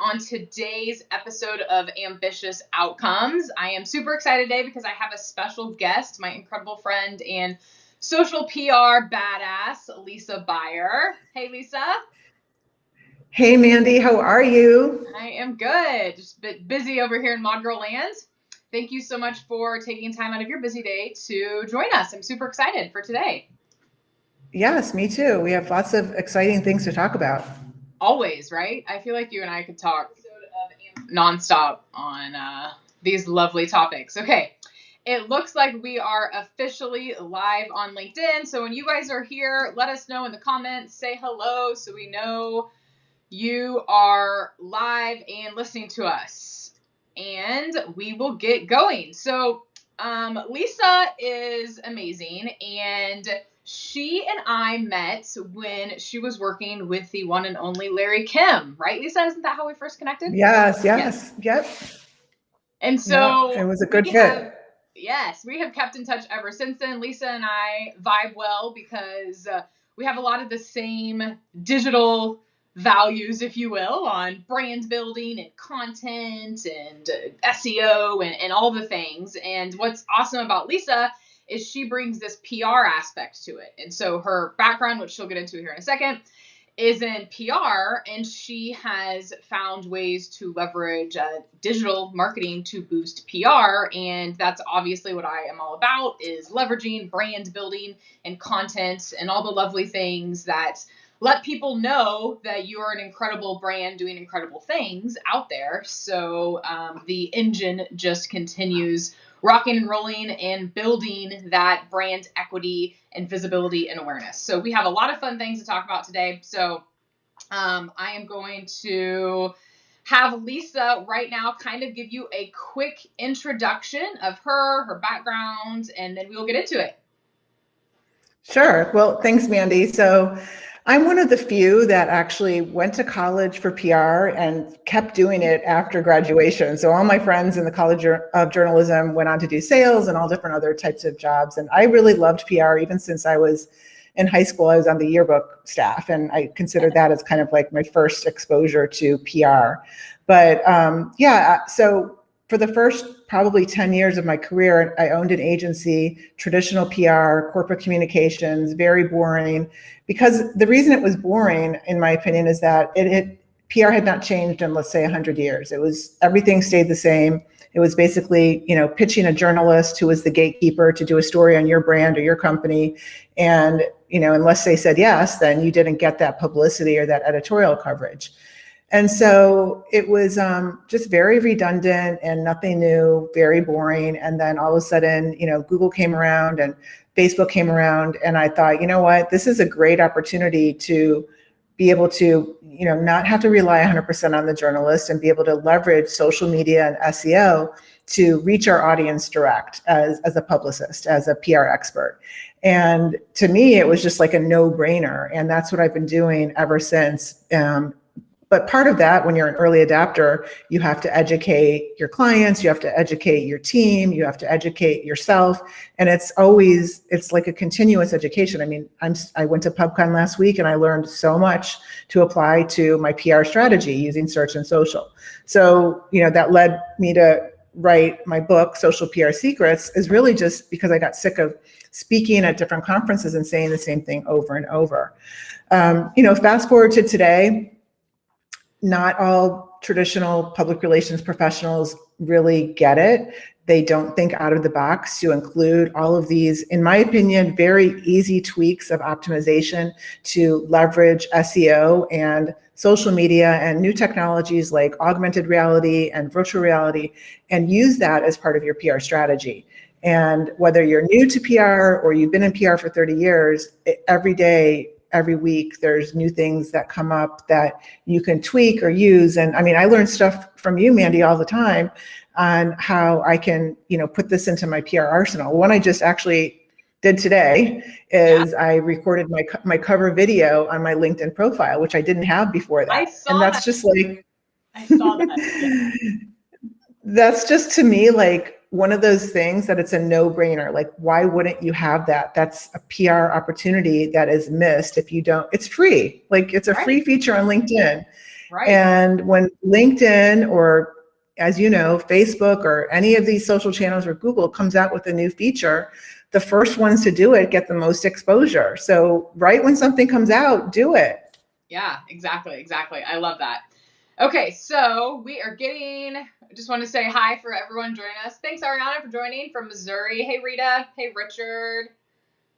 on today's episode of Ambitious Outcomes. I am super excited today because I have a special guest, my incredible friend and social PR badass, Lisa Beyer. Hey, Lisa. Hey, Mandy, how are you? I am good. Just a bit busy over here in Mod Girl Land. Thank you so much for taking time out of your busy day to join us. I'm super excited for today. Yes, me too. We have lots of exciting things to talk about. Always, right? I feel like you and I could talk nonstop on these lovely topics. Okay, it looks like we are officially live on LinkedIn. So when you guys are here, let us know in the comments, say hello so we know you are live and listening to us. And we will get going. So Lisa is amazing, and she and I met when she was working with the one and only Larry Kim, right, Lisa? Isn't that how we first connected? Yep. And so it was a good fit. Yes, we have kept in touch ever since then. Lisa and I vibe well because we have a lot of the same digital values, if you will, on brand building and content and SEO and all the things. And what's awesome about Lisa is she brings this PR aspect to it. And so her background, which she'll get into here in a second, is in PR, and she has found ways to leverage digital marketing to boost PR. And that's obviously what I am all about, is leveraging brand building and content and all the lovely things that let people know that you are an incredible brand doing incredible things out there. So the engine just continues rocking and rolling and building that brand equity and visibility and awareness. So we have a lot of fun things to talk about today. So I am going to have Lisa right now kind of give you a quick introduction of her background, and then we'll get into it. Sure. Well, thanks, Mandy. So I'm one of the few that actually went to college for PR and kept doing it after graduation. So all my friends in the College of Journalism went on to do sales and all different other types of jobs. And I really loved PR even since I was in high school. I was on the yearbook staff, and I consider that as kind of like my first exposure to PR. But so for the first probably 10 years of my career, I owned an agency, traditional PR, corporate communications, very boring. Because the reason it was boring, in my opinion, is that PR had not changed in, let's say, 100 years. Everything stayed the same. It was basically, pitching a journalist who was the gatekeeper to do a story on your brand or your company. And, unless they said yes, then you didn't get that publicity or that editorial coverage. And so it was just very redundant and nothing new, very boring. And then all of a sudden, Google came around and Facebook came around, and I thought, you know what, this is a great opportunity to be able to, not have to rely 100% on the journalist and be able to leverage social media and SEO to reach our audience direct as a publicist, as a PR expert. And to me, it was just like a no-brainer. And that's what I've been doing ever since. But part of that, when you're an early adapter, you have to educate your clients, you have to educate your team, you have to educate yourself. And it's like a continuous education. I mean, I went to PubCon last week and I learned so much to apply to my PR strategy using search and social. So, that led me to write my book, Social PR Secrets, is really just because I got sick of speaking at different conferences and saying the same thing over and over. Fast forward to today, not all traditional public relations professionals really get it. They don't think out of the box to include all of these, in my opinion, very easy tweaks of optimization to leverage SEO and social media and new technologies like augmented reality and virtual reality, and use that as part of your PR strategy. And whether you're new to PR or you've been in PR for 30 years, every day, every week, there's new things that come up that you can tweak or use. And I mean, I learn stuff from you, Mandy, all the time on how I can, put this into my PR arsenal. One I just actually did today is I recorded my cover video on my LinkedIn profile, which I didn't have before that. I saw that's that. Just like, I saw that. Yeah. That's just, to me, like one of those things that it's a no-brainer. Like, why wouldn't you have that? That's a PR opportunity that is missed if you don't. It's free. Like, it's a free feature on LinkedIn. Right. And when LinkedIn or, as you know, Facebook or any of these social channels or Google comes out with a new feature, the first ones to do it get the most exposure. So right when something comes out, do it. Yeah, exactly. I love that. Okay, so we are getting, I just want to say hi for everyone joining us. Thanks, Ariana, for joining from Missouri. Hey, Rita. Hey, Richard,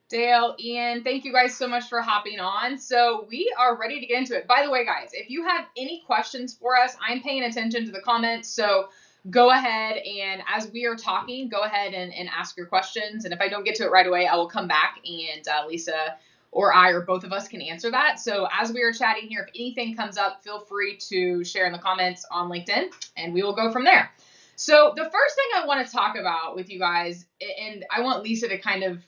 Dale, Ian. Thank you guys so much for hopping on. So we are ready to get into it. By the way, guys, if you have any questions for us, I'm paying attention to the comments. So go ahead and as we are talking, go ahead and ask your questions. And if I don't get to it right away, I will come back and Lisa or I or both of us can answer that. So as we are chatting here, if anything comes up, feel free to share in the comments on LinkedIn and we will go from there. So the first thing I want to talk about with you guys, and I want Lisa to kind of,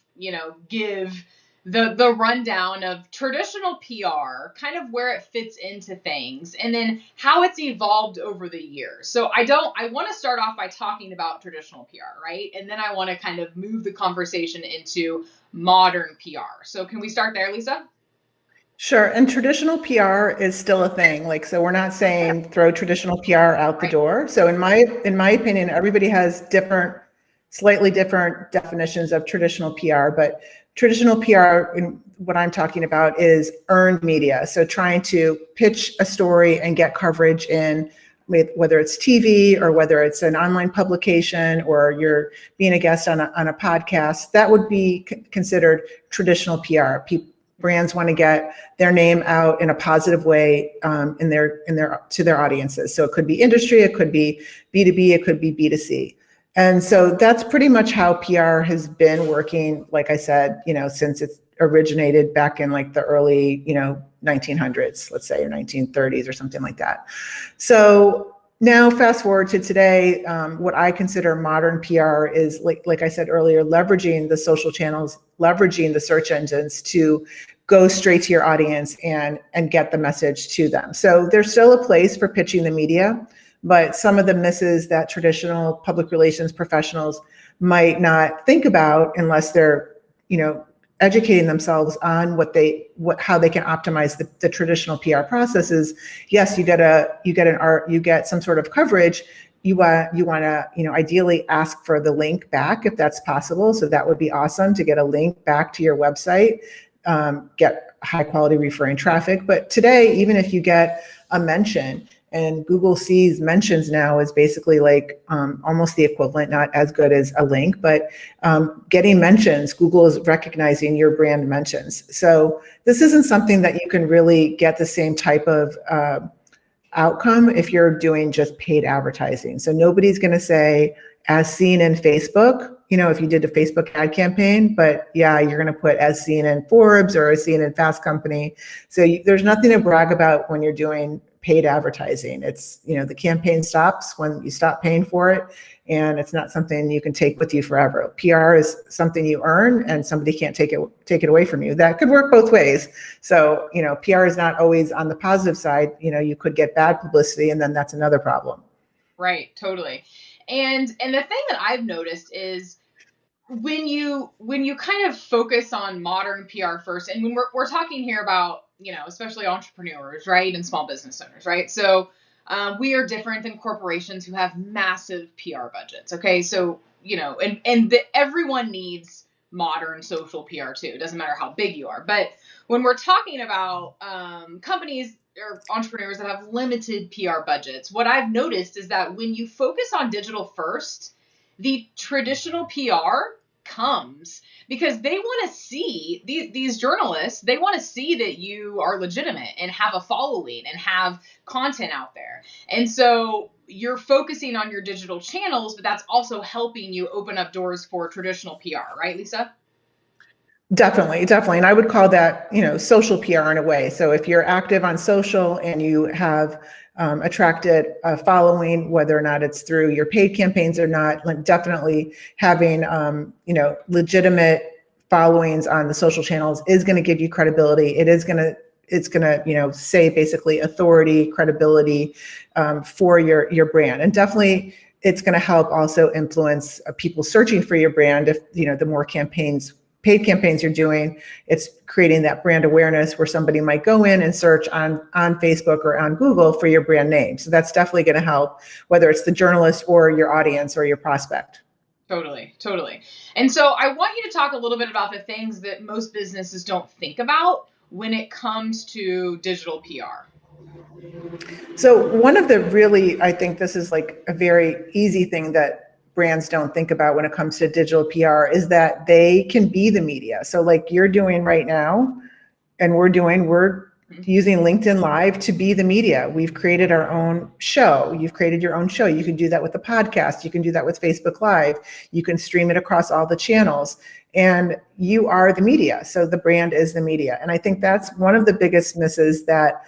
give the rundown of traditional PR, kind of where it fits into things, and then how it's evolved over the years. So I want to start off by talking about traditional PR, right? And then I want to kind of move the conversation into modern PR. So can we start there, Lisa? Sure. And traditional PR is still a thing. So we're not saying throw traditional PR out the door. So in my opinion, everybody has slightly different definitions of traditional PR, but traditional PR, in what I'm talking about, is earned media. So trying to pitch a story and get coverage in, whether it's TV or whether it's an online publication or you're being a guest on a podcast, that would be considered traditional PR. Brands want to get their name out in a positive way to their audiences. So it could be industry, it could be B2B, it could be B2C. And so that's pretty much how PR has been working, like I said, since it originated back in the early, 1900s, let's say, or 1930s or something like that. So now fast forward to today, what I consider modern PR is, like I said earlier, leveraging the social channels, leveraging the search engines to go straight to your audience and get the message to them. So there's still a place for pitching the media, but some of the misses that traditional public relations professionals might not think about unless they're, educating themselves on how they can optimize the traditional PR processes. Yes, you get some sort of coverage. You want to, ideally ask for the link back if that's possible. So that would be awesome to get a link back to your website, get high quality referring traffic. But today, even if you get a mention, and Google sees mentions now is basically almost the equivalent, not as good as a link, but getting mentions, Google is recognizing your brand mentions. So this isn't something that you can really get the same type of outcome if you're doing just paid advertising. So nobody's going to say, as seen in Facebook, if you did a Facebook ad campaign, but yeah, you're going to put as seen in Forbes or as seen in Fast Company. So there's nothing to brag about when you're doing paid advertising. It's, the campaign stops when you stop paying for it, and it's not something you can take with you forever. PR is something you earn, and somebody can't take it away from you. That could work both ways. So, PR is not always on the positive side. You could get bad publicity, and then that's another problem. Right, totally. And the thing that I've noticed is when you kind of focus on modern PR first, and when we're talking here about, especially entrepreneurs, right, and small business owners, right? So we are different than corporations who have massive PR budgets. Okay, so everyone needs modern social PR too. It doesn't matter how big you are. But when we're talking about companies or entrepreneurs that have limited PR budgets, what I've noticed is that when you focus on digital first, the traditional PR comes because they want to see these journalists, they want to see that you are legitimate and have a following and have content out there. And so you're focusing on your digital channels, but that's also helping you open up doors for traditional PR, right, Lisa? Definitely. And I would call that, social PR in a way. So if you're active on social and you have attracted a following, whether or not it's through your paid campaigns or not, definitely having, legitimate followings on the social channels is going to give you credibility. It's going to, say basically authority, credibility for your brand. And definitely it's going to help also influence people searching for your brand if, the more campaigns paid campaigns you're doing, it's creating that brand awareness where somebody might go in and search on Facebook or on Google for your brand name. So that's definitely going to help, whether it's the journalist or your audience or your prospect. Totally, totally. And so I want you to talk a little bit about the things that most businesses don't think about when it comes to digital PR. So one of the really, I think this is like a very easy thing that brands don't think about when it comes to digital PR is that they can be the media. So like you're doing right now, and we're using LinkedIn Live to be the media. We've created our own show. You've created your own show. You can do that with the podcast. You can do that with Facebook Live. You can stream it across all the channels, and you are the media. So the brand is the media. And I think that's one of the biggest misses that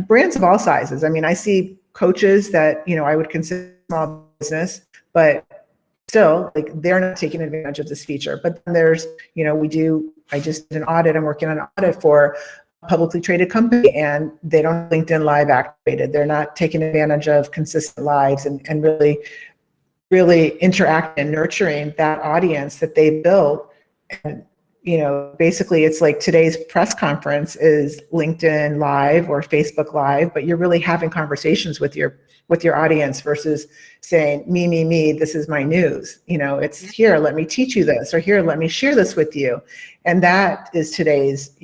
brands of all sizes. I mean, I see coaches that, I would consider small business, but still, like, they're not taking advantage of this feature. But then there's, I just did an audit. I'm working on an audit for a publicly traded company, and they don't have LinkedIn Live activated. They're not taking advantage of consistent lives and really, really interacting and nurturing that audience that they built. And, basically it's like today's press conference is LinkedIn Live or Facebook Live, but you're really having conversations with your audience versus saying, me, this is my news. It's here, let me teach you this, or here, let me share this with you. And that is today's,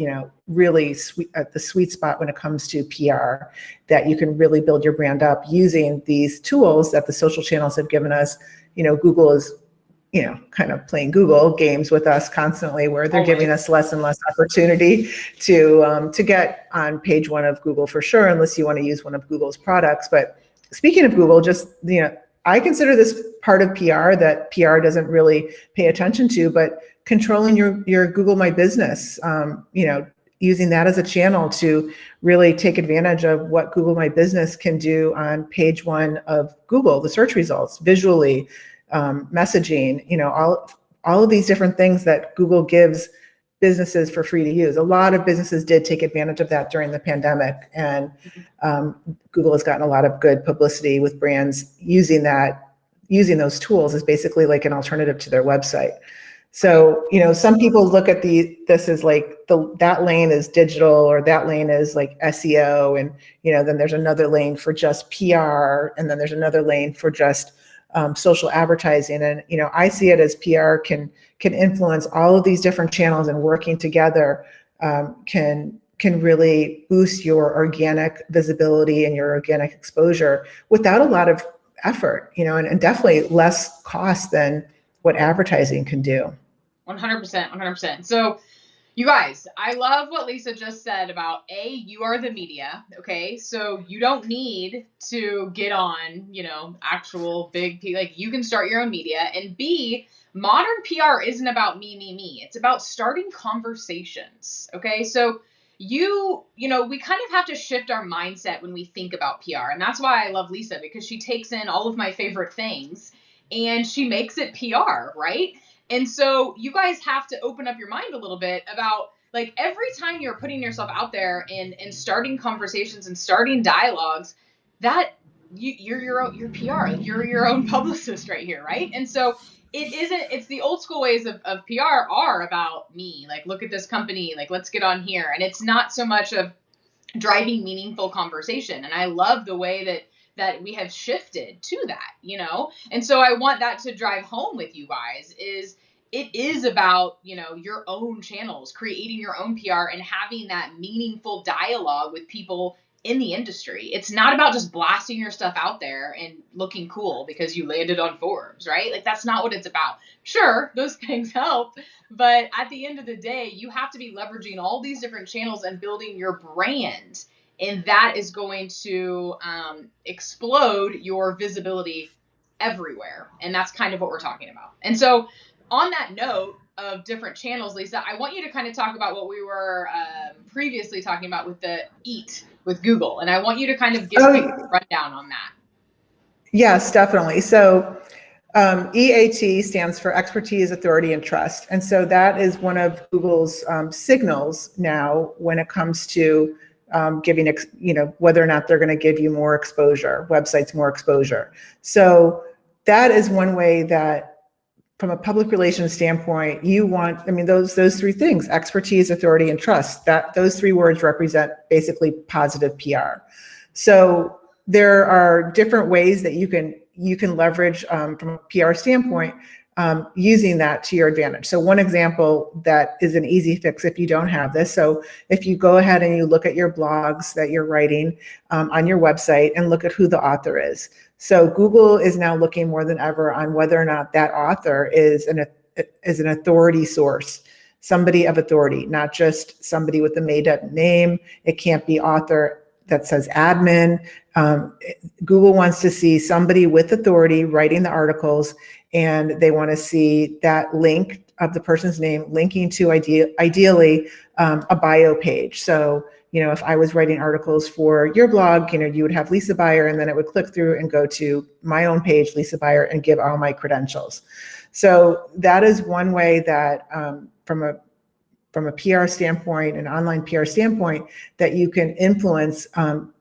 really the sweet spot when it comes to PR, that you can really build your brand up using these tools that the social channels have given us. Google is, kind of playing Google games with us constantly, where they're giving us less and less opportunity to get on page one of Google for sure, unless you want to use one of Google's products. But speaking of Google, just, I consider this part of PR that PR doesn't really pay attention to, but controlling your Google My Business, using that as a channel to really take advantage of what Google My Business can do on page one of Google, the search results, visually, messaging, all of these different things that Google gives businesses for free to use. A lot of businesses did take advantage of that during the pandemic, and Google has gotten a lot of good publicity with brands using those tools as basically like an alternative to their website. So, some people look at this as like that lane is digital, or that lane is like SEO, and then there's another lane for just PR, and then there's another lane for just social advertising. And I see it as PR can influence all of these different channels, and working together can really boost your organic visibility and your organic exposure without a lot of effort, and definitely less cost than what advertising can do. 100%. So you guys, I love what Lisa just said about you are the media. Okay. So you don't need to get on, actual big, like, you can start your own media. And B, modern PR isn't about me. It's about starting conversations. Okay. So we kind of have to shift our mindset when we think about PR. And that's why I love Lisa, because she takes in all of my favorite things and she makes it PR, right? And so you guys have to open up your mind a little bit about, like, every time you're putting yourself out there and starting conversations and starting dialogues, that you're your PR, like, you're your own publicist right here, right? And so it's the old school ways of PR are about me, like, look at this company, like, let's get on here. And it's not so much of driving meaningful conversation. And I love the way that we have shifted to that, And so I want that to drive home with you guys it is about, your own channels, creating your own PR and having that meaningful dialogue with people in the industry. It's not about just blasting your stuff out there and looking cool because you landed on Forbes, right? Like, that's not what it's about. Sure, those things help, but at the end of the day, you have to be leveraging all these different channels and building your brand. And that is going to explode your visibility everywhere. And that's kind of what we're talking about. And so on that note of different channels, Lisa, I want you to kind of talk about what we were previously talking about with the EAT with Google. And I want you to kind of give me a rundown on that. Yes, definitely. So EAT stands for expertise, authority, and trust. And so that is one of Google's signals now when it comes to giving, whether or not they're going to give you more exposure, websites more exposure. So that is one way that from a public relations standpoint, you want, I mean, those three things: expertise, authority, and trust. That those three words represent basically positive PR. So there are different ways that you can leverage from a PR standpoint, using that to your advantage. So one example that is an easy fix if you don't have this. So if you go ahead and you look at your blogs that you're writing on your website and look at who the author is. So Google is now looking more than ever on whether or not that author is an authority source, somebody of authority, not just somebody with a made up name. It can't be author that says admin. Google wants to see somebody with authority writing the articles, and they want to see that link of the person's name linking to ideally a bio page. So, if I was writing articles for your blog, you would have Lisa Buyer, and then it would click through and go to my own page, Lisa Buyer, and give all my credentials. So that is one way that from a PR standpoint, an online PR standpoint, that you can influence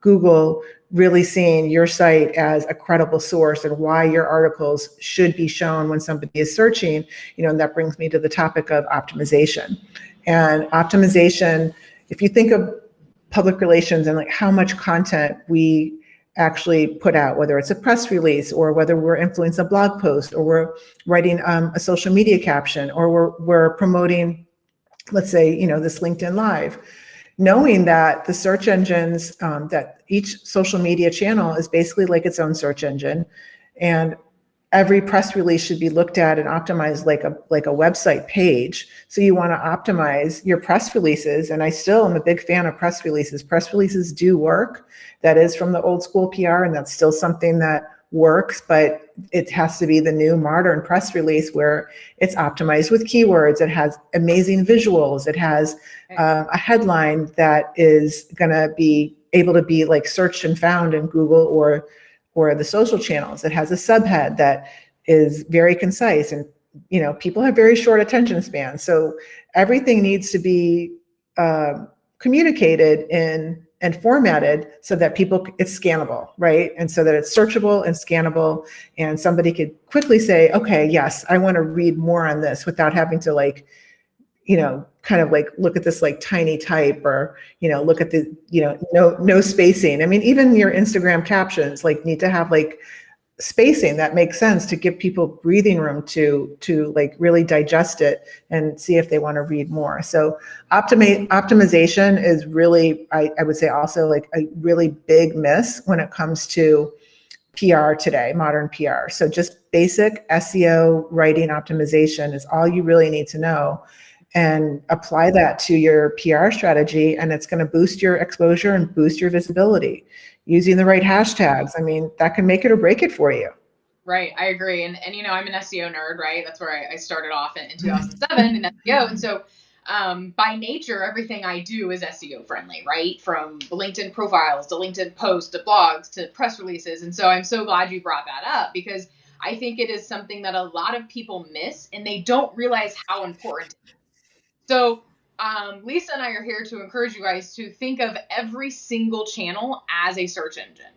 Google really seeing your site as a credible source and why your articles should be shown when somebody is searching. And that brings me to the topic of optimization. And optimization, if you think of public relations and like how much content we actually put out, whether it's a press release or whether we're influencing a blog post or we're writing a social media caption or we're promoting, let's say, this LinkedIn Live, knowing that the search engines, that each social media channel is basically like its own search engine, and every press release should be looked at and optimized like a website page. So you want to optimize your press releases. And I still am a big fan of press releases. Press releases do work. That is from the old school PR, and that's still something that works, but it has to be the new modern press release where it's optimized with keywords. It has amazing visuals. It has a headline that is going to be able to be like searched and found in Google or the social channels. It has a subhead that is very concise, and people have very short attention spans. So everything needs to be communicated and formatted so that it's scannable, right? And so that it's searchable and scannable, and somebody could quickly say, okay, yes, I want to read more on this without having to kind of like look at this like tiny type or, look at the, no spacing. I mean, even your Instagram captions need to have like spacing that makes sense to give people breathing room to like really digest it and see if they want to read more. So optimization is really, I would say also like a really big miss when it comes to PR today, modern PR. So just basic SEO writing optimization is all you really need to know, and apply that to your PR strategy, and it's going to boost your exposure and boost your visibility. Using the right hashtags, I mean, that can make it or break it for you. Right, I agree. And I'm an SEO nerd, right? That's where I started off in 2007 in SEO. And so by nature, everything I do is SEO friendly, right? From LinkedIn profiles to LinkedIn posts to blogs to press releases. And so I'm so glad you brought that up, because I think it is something that a lot of people miss and they don't realize how important it is. So Lisa and I are here to encourage you guys to think of every single channel as a search engine,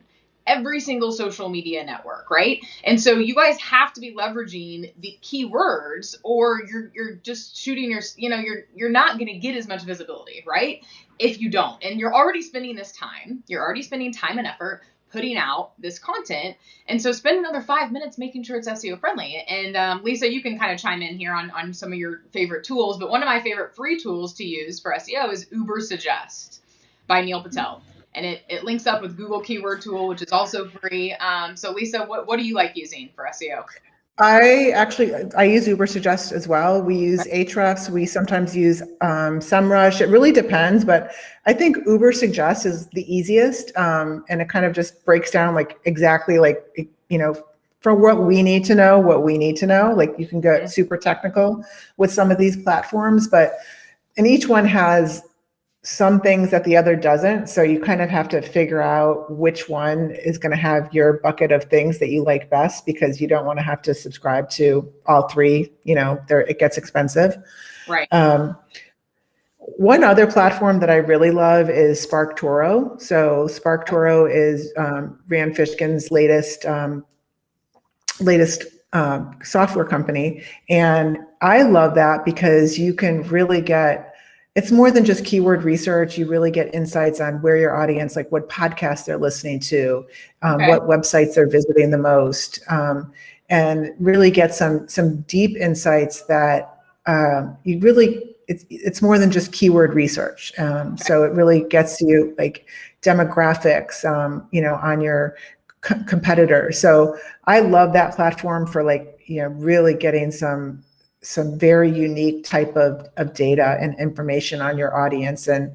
every single social media network, right? And so you guys have to be leveraging the keywords, or you're just shooting you're not going to get as much visibility, right? If you don't, and you're already spending time and effort putting out this content. And so spend another 5 minutes making sure it's SEO friendly. And Lisa, you can kind of chime in here on some of your favorite tools, but one of my favorite free tools to use for SEO is Ubersuggest by Neil Patel. And it links up with Google Keyword Tool, which is also free. So Lisa, what do you like using for SEO? I use Ubersuggest as well. We use Ahrefs. We sometimes use SEMrush. It really depends, but I think Ubersuggest is the easiest, and it kind of just breaks down exactly for what we need to know. Like, you can get super technical with some of these platforms, and each one has some things that the other doesn't. So you kind of have to figure out which one is going to have your bucket of things that you like best, because you don't want to have to subscribe to all three. It gets expensive. Right. One other platform that I really love is SparkToro. So SparkToro is Rand Fishkin's latest software company. And I love that because you can really get, it's more than just keyword research. You really get insights on where your audience, like what podcasts they're listening to, what websites they're visiting the most, and really get some deep insights that you really, it's more than just keyword research. So it really gets you like demographics, on your competitor. So I love that platform for really getting some very unique type of data and information on your audience, and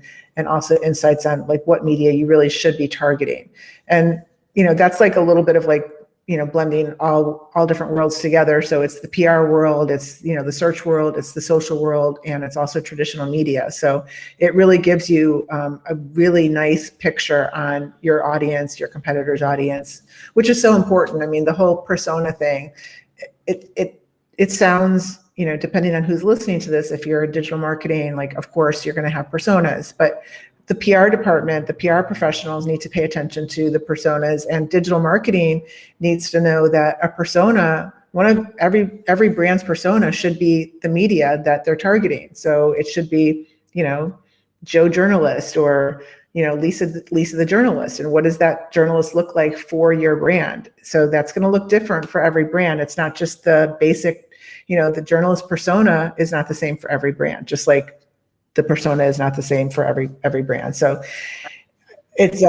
also insights on like what media you really should be targeting. And that's like a little bit of like blending all different worlds together. So it's the PR world, it's the search world, it's the social world, and it's also traditional media. So it really gives you a really nice picture on your audience, your competitor's audience, which is so important. I mean, the whole persona thing, it sounds, depending on who's listening to this, if you're in digital marketing, like of course you're going to have personas, but the PR department, the PR professionals need to pay attention to the personas, and digital marketing needs to know that a persona, one of every brand's persona should be the media that they're targeting. So it should be, Joe journalist, or, Lisa the journalist. And what does that journalist look like for your brand? So that's going to look different for every brand. It's not just the basic, the journalist persona is not the same for every brand, just like the persona is not the same for every brand. So it's,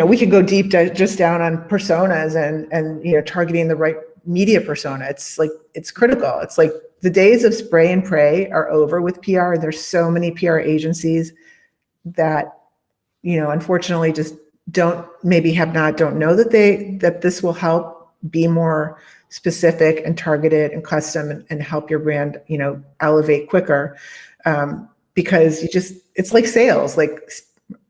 we could go deep just down on personas and targeting the right media persona. It's like, it's critical. It's like the days of spray and pray are over with PR. There's so many PR agencies that, unfortunately just don't know that this will help be more specific and targeted and custom and help your brand, elevate quicker. Because it's like sales. Like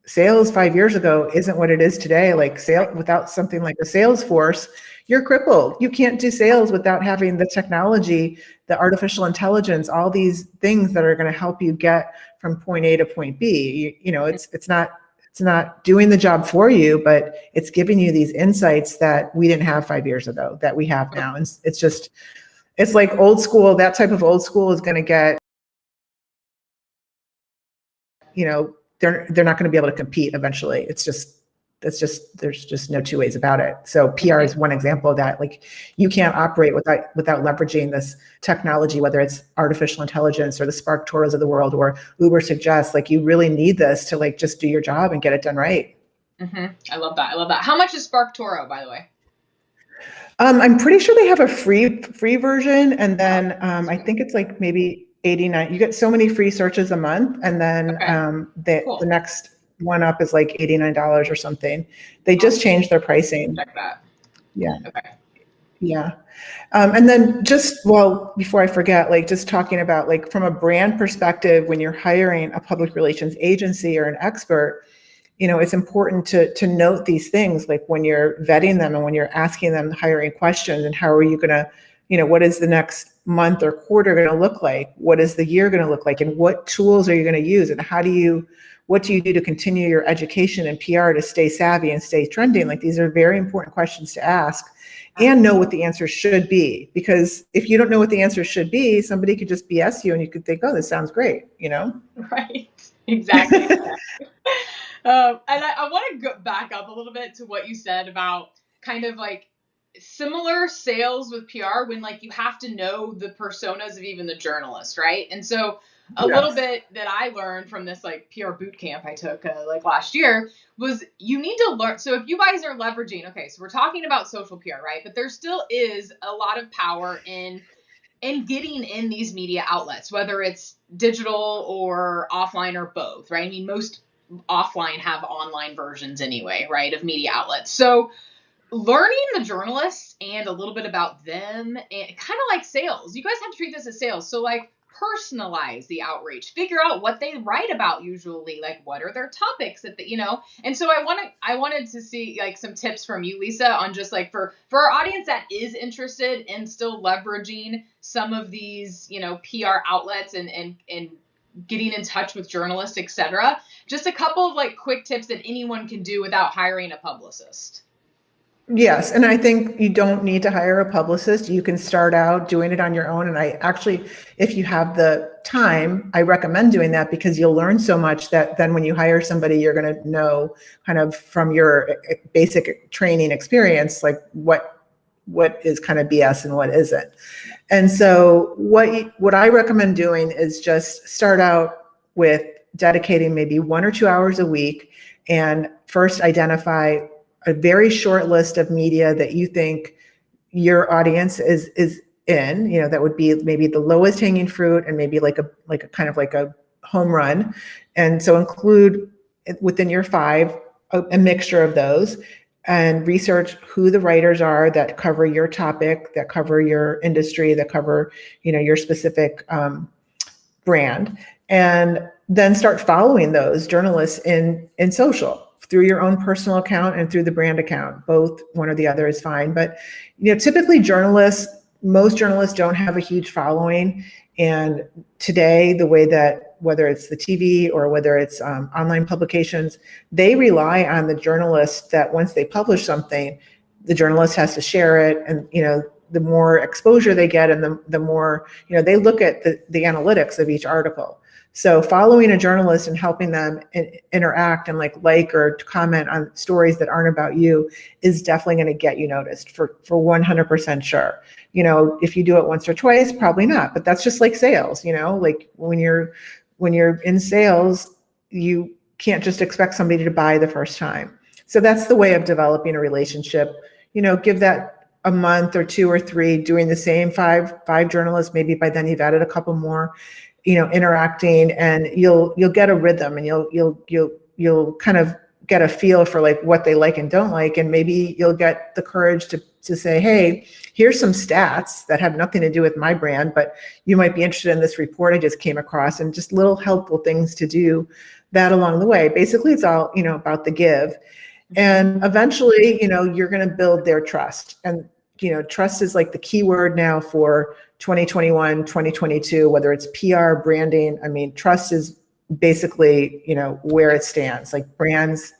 sales 5 years ago isn't what it is today. Like without something like a Salesforce, you're crippled. You can't do sales without having the technology, the artificial intelligence, all these things that are going to help you get from point A to point B. It's not doing the job for you, but it's giving you these insights that we didn't have 5 years ago that we have now. And it's like old school. That type of old school is going to get, they're not going to be able to compete eventually. There's just no two ways about it. So PR is one example of that. Like you can't operate without leveraging this technology, whether it's artificial intelligence or the Spark Toros of the world or Uber Suggest. Like you really need this to like just do your job and get it done right. Mm-hmm. I love that. How much is Spark Toro, by the way? I'm pretty sure they have a free version, and then I think it's like maybe 89. You get so many free searches a month, and then the next one up is like $89 or something. They just changed their pricing. Check that. Yeah. Okay. Yeah. And then before I forget, like just talking about like from a brand perspective, when you're hiring a public relations agency or an expert, it's important to note these things, like when you're vetting them and when you're asking them hiring questions, and how are you going to, what is the next month or quarter going to look like? What is the year going to look like? And what tools are you going to use? And what do you do to continue your education and PR to stay savvy and stay trending? Like these are very important questions to ask, and know what the answer should be. Because if you don't know what the answer should be, somebody could just BS you and you could think, oh, this sounds great, Right, exactly. And I want to go back up a little bit to what you said about kind of like similar sales with PR, when like you have to know the personas of even the journalist, right? And so little bit that I learned from this like PR boot camp I took like last year was you need to learn. So if you guys are leveraging, okay, so we're talking about social PR, right? But there still is a lot of power in getting in these media outlets, whether it's digital or offline or both, right? I mean, most offline have online versions anyway, right, of media outlets. So learning the journalists and a little bit about them, and kind of like sales, you guys have to treat this as sales. So like personalize the outreach, figure out what they write about usually, like what are their topics that and so I wanted to see like some tips from you, Lisa, on just like for our audience that is interested in still leveraging some of these PR outlets and getting in touch with journalists, etc. Just a couple of like quick tips that anyone can do without hiring a publicist. Yes, and I think you don't need to hire a publicist. You can start out doing it on your own. And I actually, if you have the time, I recommend doing that because you'll learn so much that then when you hire somebody, you're going to know kind of from your basic training experience, like what is kind of BS and what isn't. And so what I recommend doing is just start out with dedicating maybe 1 or 2 hours a week and first identify a very short list of media that you think your audience is in, that would be maybe the lowest hanging fruit and maybe like a kind of like a home run. And so include within your 5 a mixture of those and research who the writers are that cover your topic, that cover your industry, that cover, your specific brand, and then start following those journalists in social through your own personal account and through the brand account. Both, one or the other is fine. But typically most journalists don't have a huge following. And today, the way that whether it's the TV or whether it's online publications, they rely on the journalist that once they publish something, the journalist has to share it. And the more exposure they get and the more, they look at the analytics of each article. So following a journalist and helping them interact and like or comment on stories that aren't about you is definitely going to get you noticed for 100% sure. If you do it once or twice, probably not, but that's just like sales, like when you're in sales, you can't just expect somebody to buy the first time. So that's the way of developing a relationship. Give that a month or 2 or 3 doing the same five journalists. Maybe by then you've added a couple more, interacting, and you'll get a rhythm, and you'll kind of get a feel for like what they like and don't like. And maybe you'll get the courage to say, hey, here's some stats that have nothing to do with my brand, but you might be interested in this report I just came across, and just little helpful things to do that along the way. Basically, it's all, about the give. And eventually, you're going to build their trust. And, trust is like the key word now for 2021, 2022, whether it's PR, branding. I mean, trust is basically, where it stands, like brands.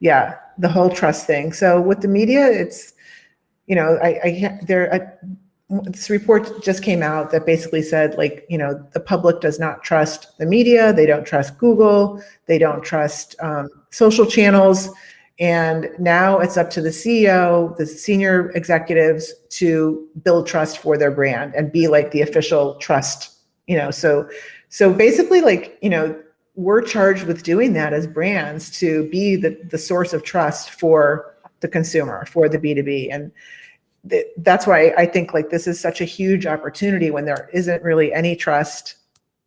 Yeah, the whole trust thing. So with the media, it's, this report just came out that basically said, like, the public does not trust the media. They don't trust Google. They don't trust social channels. And now it's up to the CEO, the senior executives, to build trust for their brand and be like the official trust, so basically, like, we're charged with doing that as brands, to be the source of trust for the consumer, for the B2B. And that's why I think like this is such a huge opportunity when there isn't really any trust,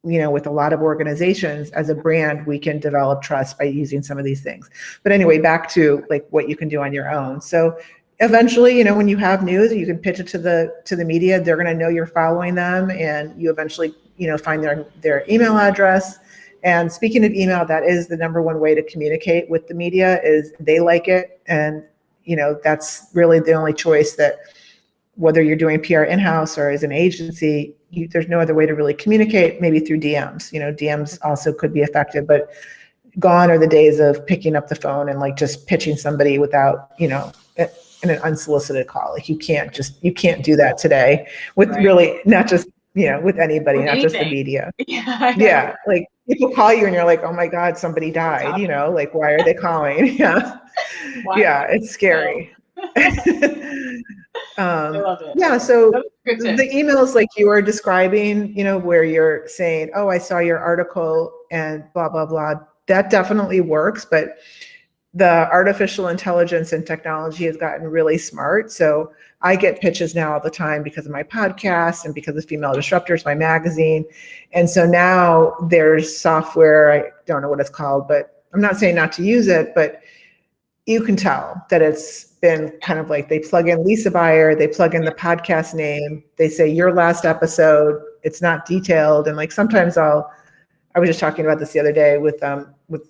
with a lot of organizations. As a brand, we can develop trust by using some of these things. But anyway, back to like what you can do on your own. So eventually, when you have news, you can pitch it to the media. They're going to know you're following them, and you eventually, find their email address. And speaking of email, that is the number one way to communicate with the media, is they like it. And, that's really the only choice, that whether you're doing PR in-house or as an agency, there's no other way to really communicate, maybe through DMs. DMs also could be effective, but gone are the days of picking up the phone and like just pitching somebody without, in an unsolicited call. Like you can't do that today with really not just, with anybody, not just the media. Yeah. Like people call you and you're like, oh my God, somebody died, like, why are they calling? Yeah. Wow. Yeah. It's scary. I love it. Yeah. So the emails like you are describing, where you're saying, oh, I saw your article and blah, blah, blah. That definitely works. But the artificial intelligence and technology has gotten really smart. So I get pitches now all the time because of my podcast and because of Female Disruptors, my magazine. And so now there's software, I don't know what it's called, but I'm not saying not to use it, but you can tell that it's been kind of like they plug in Lisa Buyer, they plug in the podcast name, they say your last episode, it's not detailed. And like sometimes I was just talking about this the other day with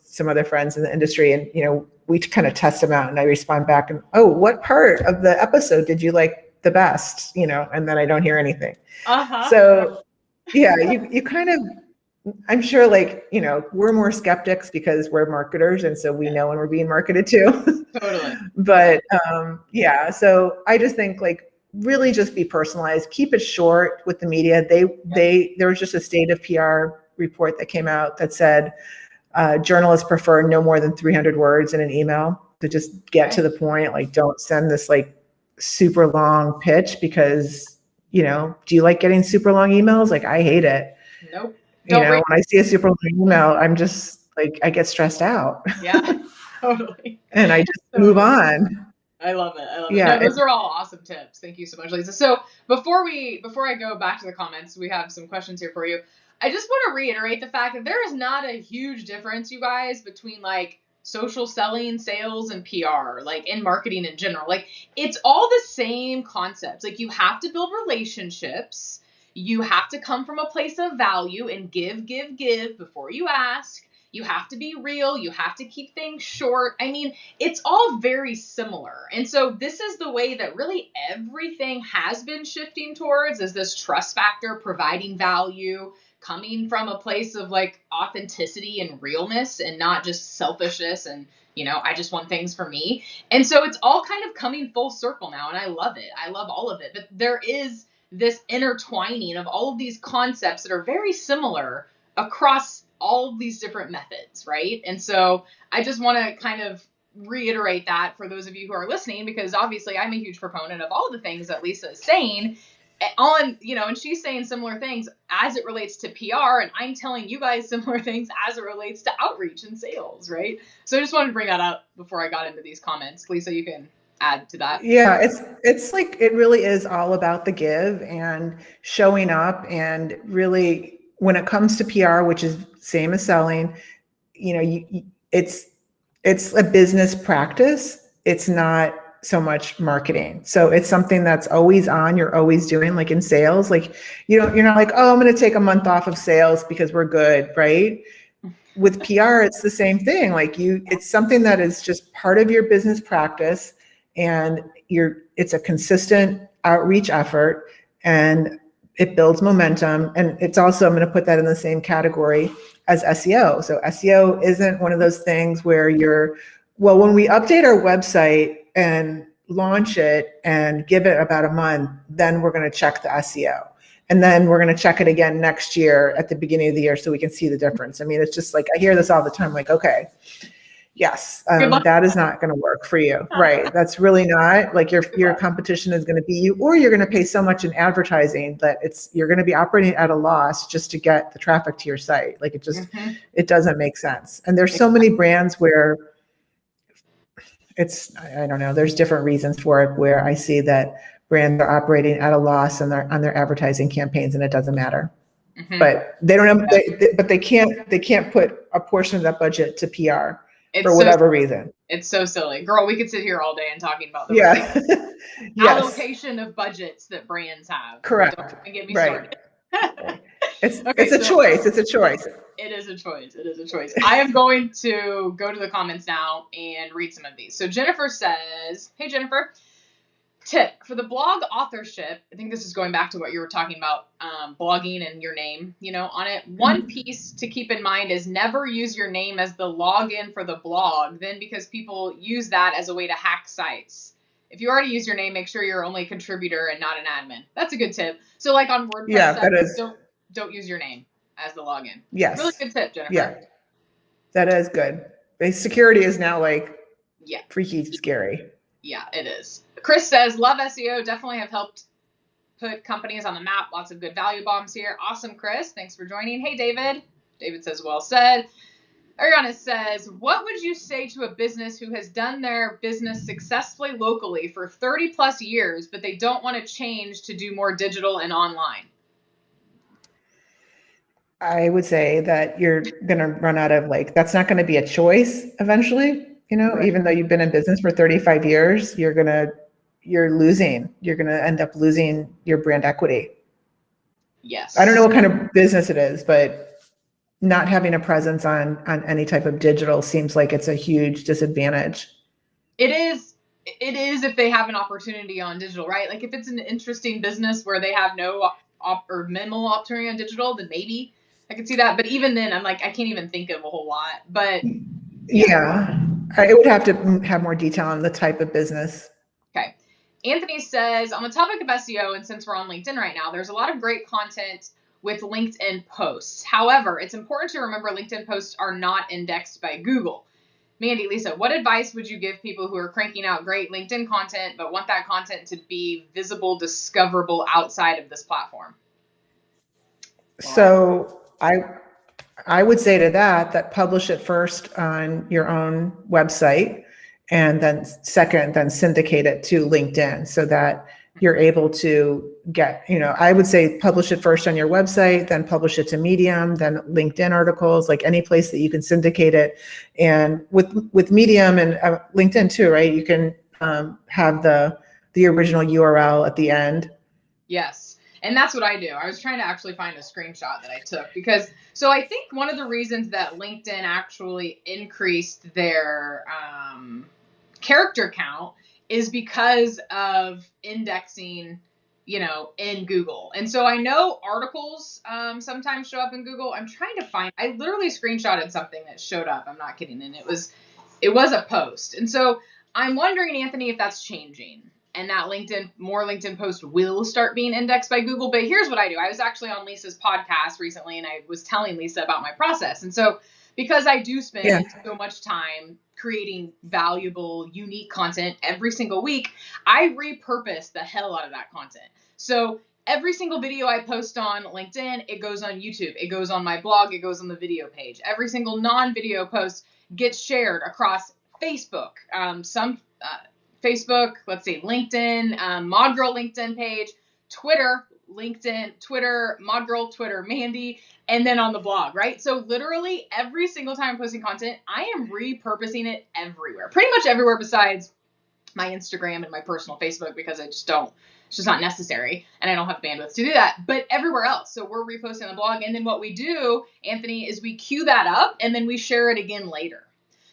some other friends in the industry, and we kind of test them out, and I respond back and, oh, what part of the episode did you like the best? And then I don't hear anything. So yeah, you kind of I'm sure we're more skeptics because we're marketers. And so we know when we're being marketed to. Totally. But yeah, so I just think really just be personalized, keep it short with the media. There was just a state of PR report that came out that said journalists prefer no more than 300 words in an email to just get to the point. Don't send this super long pitch because, do you like getting super long emails? I hate it. Nope. When I see a super long email, I'm just I get stressed out. Yeah, totally. And I just move on. I love it. No, those are all awesome tips. Thank you so much, Lisa. So before I go back to the comments, we have some questions here for you. I just want to reiterate the fact that there is not a huge difference, you guys, between social selling, sales, and PR, in marketing in general. It's all the same concepts. You have to build relationships. You have to come from a place of value and give before you ask. You have to be real. You have to keep things short. I mean, it's all very similar. And so this is the way that really everything has been shifting towards, is this trust factor, providing value, coming from a place of authenticity and realness and not just selfishness and, I just want things for me. And so it's all kind of coming full circle now. And I love it. I love all of it. But there is this intertwining of all of these concepts that are very similar across all of these different methods, right? And so I just want to kind of reiterate that for those of you who are listening, because obviously I'm a huge proponent of all the things that Lisa is saying on, and she's saying similar things as it relates to PR, and I'm telling you guys similar things as it relates to outreach and sales, right? So I just wanted to bring that up before I got into these comments. Lisa, you can add to that. Yeah, it's it really is all about the give and showing up. And really, when it comes to PR, which is same as selling, it's a business practice. It's not so much marketing. So it's something that's always on, you're always doing. In sales, you're not oh, I'm going to take a month off of sales because we're good, right? With PR, it's the same thing. It's something that is just part of your business practice, and it's a consistent outreach effort, and it builds momentum. And it's also, I'm going to put that in the same category as SEO. So SEO isn't one of those things where when we update our website and launch it and give it about a month, then we're going to check the SEO. And then we're going to check it again next year at the beginning of the year so we can see the difference. I mean, it's just I hear this all the time, okay, yes, that is not going to work for you. Right. That's really not your competition is going to be you, or you're going to pay so much in advertising that you're going to be operating at a loss just to get the traffic to your site. It doesn't make sense. And there's so many brands where I don't know, there's different reasons for it, where I see that brands are operating at a loss on their advertising campaigns, and it doesn't matter. Mm-hmm. But they don't have, they can't put a portion of that budget to PR. For whatever reason. It's so silly. Girl, we could sit here all day and talking about the allocation of budgets that brands have. Correct. Don't get me started. It's a choice. It's a choice. It is a choice. I am going to go to the comments now and read some of these. So Jennifer says, hey, Jennifer, tip for the blog authorship. I think this is going back to what you were talking about, blogging and your name, on it. One piece to keep in mind is never use your name as the login for the blog, then because people use that as a way to hack sites. If you already use your name, make sure you're only a contributor and not an admin. That's a good tip. So on WordPress, don't use your name as the login. Yes. Really good tip, Jennifer. Yeah. That is good. Security is now freaky scary. Yeah, it is. Chris says, love SEO. Definitely have helped put companies on the map. Lots of good value bombs here. Awesome, Chris. Thanks for joining. Hey, David. David says, well said. Ariana says, what would you say to a business who has done their business successfully locally for 30 plus years, but they don't want to change to do more digital and online? I would say that you're going to run out of that's not going to be a choice eventually. Right. Even though you've been in business for 35 years, you're going to end up losing your brand equity. Yes. I don't know what kind of business it is, but not having a presence on any type of digital seems like it's a huge disadvantage. It is if they have an opportunity on digital, right? If it's an interesting business where they have no or minimal opportunity on digital, then maybe. I can see that. But even then, I'm like, I can't even think of a whole lot. But yeah, it would have to have more detail on the type of business. Okay. Anthony says, on the topic of SEO, and since we're on LinkedIn right now, there's a lot of great content with LinkedIn posts. However, it's important to remember LinkedIn posts are not indexed by Google. Mandy, Lisa, what advice would you give people who are cranking out great LinkedIn content but want that content to be visible, discoverable outside of this platform? So I would say to that publish it first on your own website, and then second, then syndicate it to LinkedIn so that you're able to get, I would say publish it first on your website, then publish it to Medium, then LinkedIn articles, like any place that you can syndicate it. And with Medium and LinkedIn too, right? You can have the original URL at the end. Yes. And that's what I do. I was trying to actually find a screenshot that I took because, so I think one of the reasons that LinkedIn actually increased their character count is because of indexing, in Google. And so I know articles sometimes show up in Google. I'm trying to find, I literally screenshotted something that showed up. I'm not kidding. And it was a post. And so I'm wondering, Anthony, if that's changing. And that more LinkedIn posts will start being indexed by Google. But here's what I do. I was actually on Lisa's podcast recently, and I was telling Lisa about my process. And so because I do spend so much time creating valuable, unique content every single week, I repurpose the hell out of that content. So every single video I post on LinkedIn, it goes on YouTube. It goes on my blog. It goes on the video page. Every single non-video post gets shared across Facebook. Facebook, let's see, LinkedIn, Mod Girl LinkedIn page, Twitter, Mod Girl, Twitter, Mandy, and then on the blog, right? So literally every single time I'm posting content, I am repurposing it everywhere, pretty much everywhere besides my Instagram and my personal Facebook, because it's just not necessary, and I don't have bandwidth to do that, but everywhere else. So we're reposting the blog, and then what we do, Anthony, is we queue that up, and then we share it again later.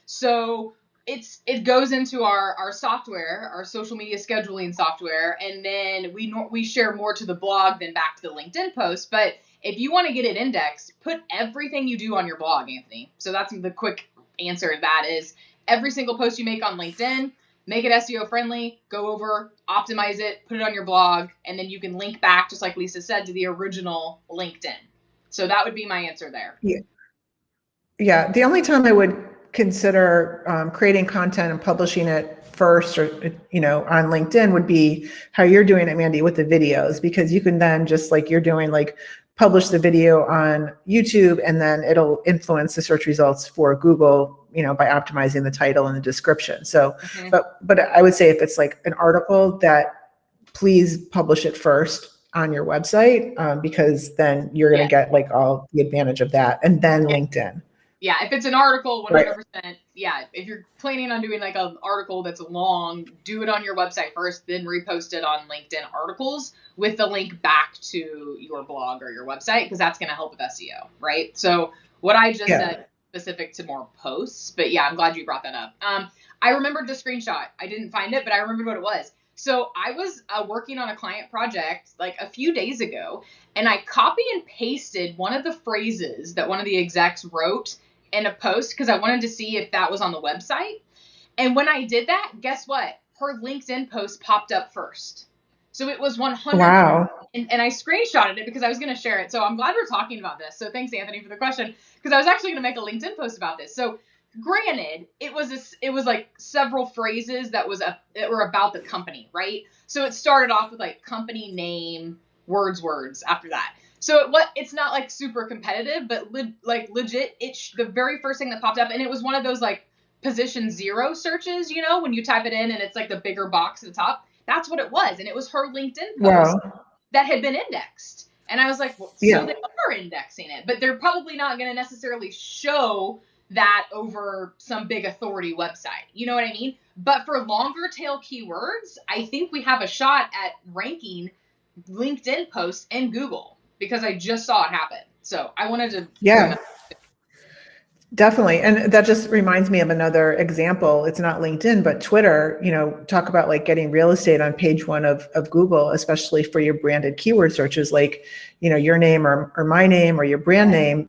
So it goes into our software, our social media scheduling software, and then we share more to the blog than back to the LinkedIn post. But if you want to get it indexed, put everything you do on your blog, Anthony. So that's the quick answer to that is every single post you make on LinkedIn, make it SEO friendly, go over, optimize it, put it on your blog, and then you can link back, just like Lisa said, to the original LinkedIn. So that would be my answer there. Yeah. The only time I would consider creating content and publishing it first, or on LinkedIn, would be how you're doing it, Mandy, with the videos, because you can then just like you're doing, like publish the video on YouTube, and then it'll influence the search results for Google, by optimizing the title and the description. So, but I would say if it's like an article, that please publish it first on your website, because then you're going to get like all the advantage of that, and then LinkedIn. Yeah, if it's an article, 100%. Right. Yeah, if you're planning on doing like an article that's long, do it on your website first, then repost it on LinkedIn articles with the link back to your blog or your website, because that's going to help with SEO, right? So what I just said specific to more posts, but yeah, I'm glad you brought that up. I remembered the screenshot. I didn't find it, but I remembered what it was. So I was working on a client project like a few days ago, and I copy and pasted one of the phrases that one of the execs wrote in a post because I wanted to see if that was on the website. And when I did that, guess what? Her LinkedIn post popped up first. So it was 100. Wow. And I screenshotted it because I was going to share it. So I'm glad we're talking about this. So thanks, Anthony, for the question, because I was actually going to make a LinkedIn post about this. So granted, it was like several phrases that were about the company, right? So it started off with like company name, words after that. So it's not like super competitive, but legit, it's the very first thing that popped up. And it was one of those like position 0 searches, when you type it in and it's like the bigger box at the top. That's what it was. And it was her LinkedIn post that had been indexed. And I was like, so they are indexing it, but they're probably not going to necessarily show that over some big authority website. You know what I mean? But for longer tail keywords, I think we have a shot at ranking LinkedIn posts in Google, because I just saw it happen. So I wanted to. Definitely. And that just reminds me of another example. It's not LinkedIn, but Twitter, talk about like getting real estate on page one of Google, especially for your branded keyword searches, like, your name or my name or your brand name.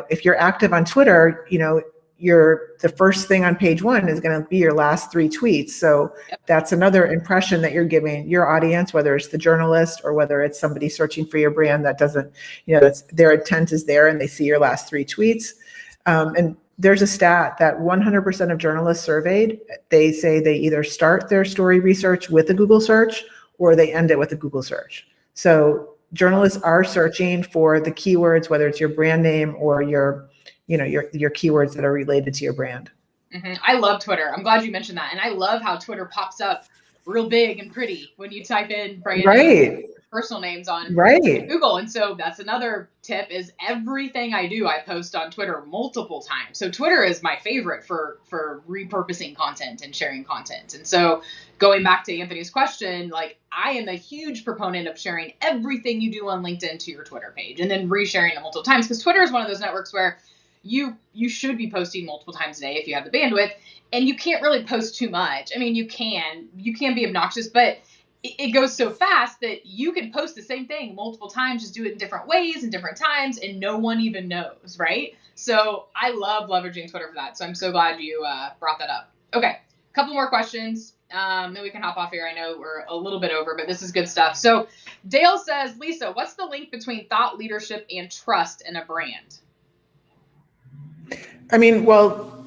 If you're active on Twitter, the first thing on page one is going to be your last 3 tweets. So that's another impression that you're giving your audience, whether it's the journalist or whether it's somebody searching for your brand that doesn't, that's their intent is there and they see your last 3 tweets. And there's a stat that 100% of journalists surveyed, they say they either start their story research with a Google search or they end it with a Google search. So journalists are searching for the keywords, whether it's your brand name or your keywords that are related to your brand. Mm-hmm. I love Twitter. I'm glad you mentioned that. And I love how Twitter pops up real big and pretty when you type in brand names, personal names on Google. And so that's another tip is everything I do, I post on Twitter multiple times. So Twitter is my favorite for repurposing content and sharing content. And so going back to Anthony's question, like I am a huge proponent of sharing everything you do on LinkedIn to your Twitter page and then resharing it multiple times, because Twitter is one of those networks where you should be posting multiple times a day if you have the bandwidth, and you can't really post too much. I mean, you can be obnoxious, but it goes so fast that you can post the same thing multiple times, just do it in different ways and different times, and no one even knows, right? So I love leveraging Twitter for that. So I'm so glad you brought that up. Okay, a couple more questions, then we can hop off here. I know we're a little bit over, but this is good stuff. So Dale says, Lisa, what's the link between thought leadership and trust in a brand? I mean, well,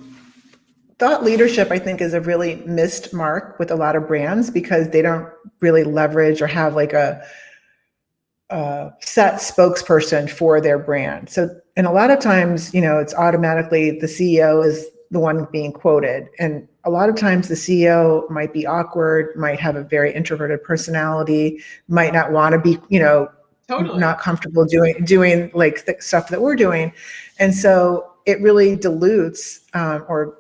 thought leadership, I think, is a really missed mark with a lot of brands because they don't really leverage or have like a set spokesperson for their brand. So, and a lot of times, it's automatically the CEO is the one being quoted. And a lot of times the CEO might be awkward, might have a very introverted personality, might not want to be, totally not comfortable doing like the stuff that we're doing. And so it really dilutes or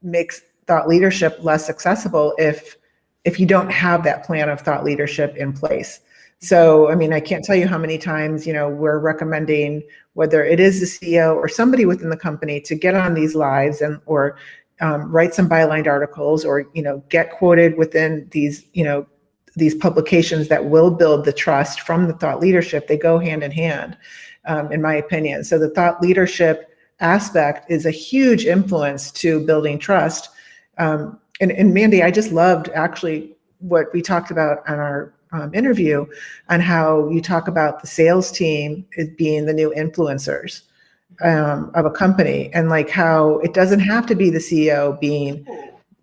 makes thought leadership less accessible if you don't have that plan of thought leadership in place. So, I mean, I can't tell you how many times, we're recommending whether it is the CEO or somebody within the company to get on these lives or write some byline articles or, get quoted within these publications that will build the trust from the thought leadership. They go hand in hand, in my opinion. So the thought leadership aspect is a huge influence to building trust. And Mandy, I just loved actually what we talked about on our interview on how you talk about the sales team as being the new influencers of a company, and like how it doesn't have to be the CEO being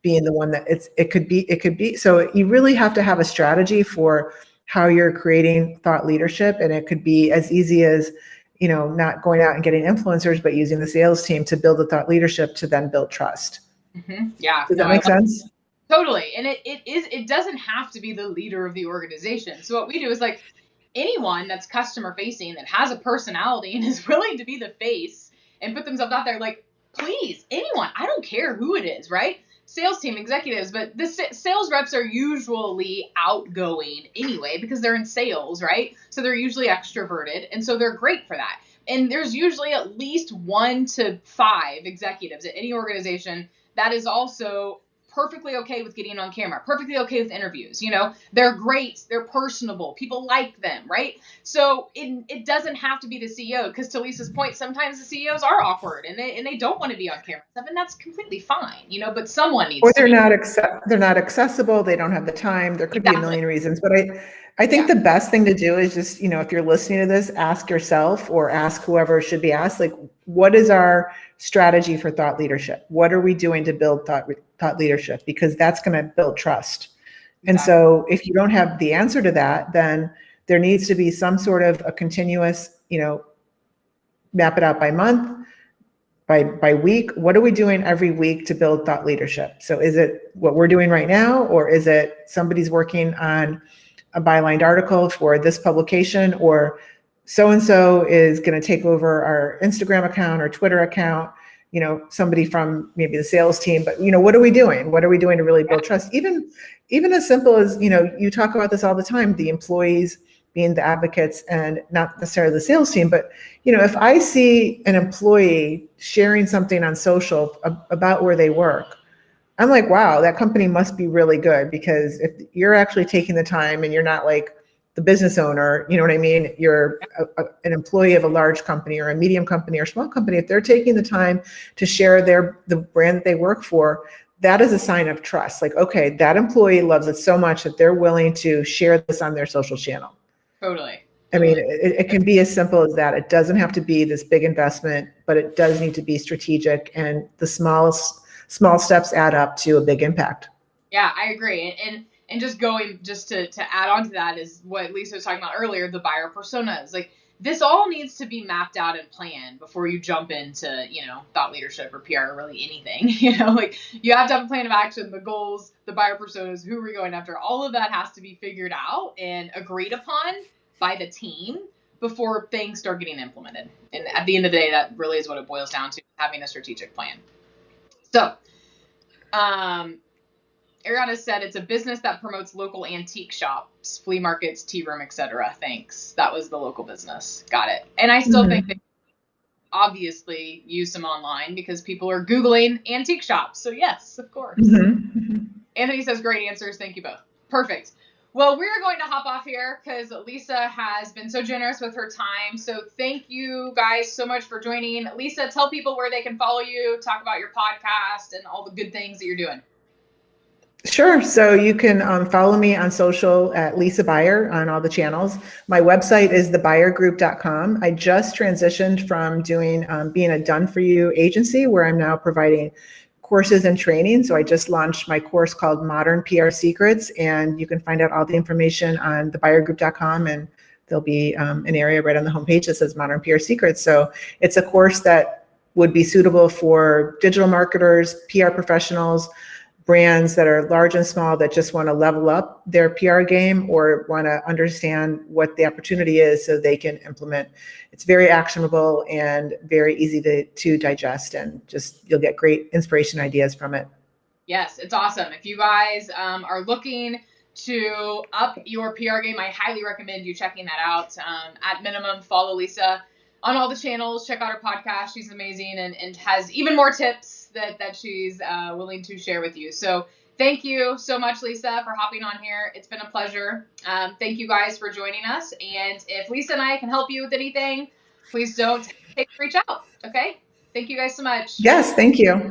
the one that it could be. So you really have to have a strategy for how you're creating thought leadership. And it could be as easy as, not going out and getting influencers, but using the sales team to build the thought leadership to then build trust. Mm-hmm. Yeah. Does that make sense? Totally. And it doesn't have to be the leader of the organization. So what we do is like anyone that's customer facing that has a personality and is willing to be the face and put themselves out there, like, please, anyone, I don't care who it is, right? Sales team executives, but the sales reps are usually outgoing anyway because they're in sales, right? So they're usually extroverted, and so they're great for that. And there's usually at least 1 to 5 executives at any organization that is also perfectly okay with getting on camera, perfectly okay with interviews. They're great, they're personable, people like them, right? So it doesn't have to be the CEO, because to Lisa's point, sometimes the CEOs are awkward and they don't want to be on camera, and that's completely fine, but someone needs or they're not accessible, they don't have the time. There could be a million reasons, but I think the best thing to do is just, if you're listening to this, ask yourself or ask whoever should be asked, like, what is our strategy for thought leadership? What are we doing to build thought leadership? Because that's going to build trust. And so if you don't have the answer to that, then there needs to be some sort of a continuous, map it out by month, by week. What are we doing every week to build thought leadership? So is it what we're doing right now, or is it somebody's working on a byline article for this publication, or so-and-so is going to take over our Instagram account or Twitter account, somebody from maybe the sales team, but what are we doing? What are we doing to really build trust? Even as simple as, you talk about this all the time, the employees being the advocates and not necessarily the sales team. But, if I see an employee sharing something on social about where they work, I'm like, wow, that company must be really good, because if you're actually taking the time and you're not like the business owner, you know what I mean? You're an employee of a large company or a medium company or small company. If they're taking the time to share the brand that they work for, that is a sign of trust. Like, okay, that employee loves it so much that they're willing to share this on their social channel. Totally. I mean, it can be as simple as that. It doesn't have to be this big investment, but it does need to be strategic, and the small steps add up to a big impact. Yeah, I agree. And just to add on to that is what Lisa was talking about earlier, the buyer personas. Like, this all needs to be mapped out and planned before you jump into, thought leadership or PR or really anything. Like, you have to have a plan of action, the goals, the buyer personas, who we're going after. All of that has to be figured out and agreed upon by the team before things start getting implemented. And at the end of the day, that really is what it boils down to, having a strategic plan. So, Ariana said it's a business that promotes local antique shops, flea markets, tea room, etc. Thanks. That was the local business. Got it. And I still think they obviously use some online, because people are Googling antique shops. So yes, of course. Anthony says, great answers. Thank you both. Perfect. Well, we're going to hop off here because Lisa has been so generous with her time. So thank you guys so much for joining. Lisa, tell people where they can follow you, talk about your podcast, and all the good things that you're doing. Sure. So you can follow me on social at Lisa Buyer on all the channels. My website is thebuyergroup.com. I just transitioned from doing being a done-for-you agency, where I'm now providing courses and training. So I just launched my course called Modern PR Secrets, and you can find out all the information on thebuyergroup.com, and there'll be an area right on the homepage that says Modern PR Secrets. So it's a course that would be suitable for digital marketers, PR professionals, brands that are large and small that just want to level up their PR game or want to understand what the opportunity is so they can implement. It's very actionable and very easy to digest, and just you'll get great inspiration ideas from it. Yes, it's awesome. If you guys are looking to up your PR game, I highly recommend you checking that out. At minimum, follow Lisa on all the channels. Check out her podcast. She's amazing and has even more tips that she's willing to share with you. So thank you so much, Lisa, for hopping on here. It's been a pleasure. Thank you guys for joining us. And if Lisa and I can help you with anything, please don't hesitate to reach out. Okay? Thank you guys so much. Yes, thank you.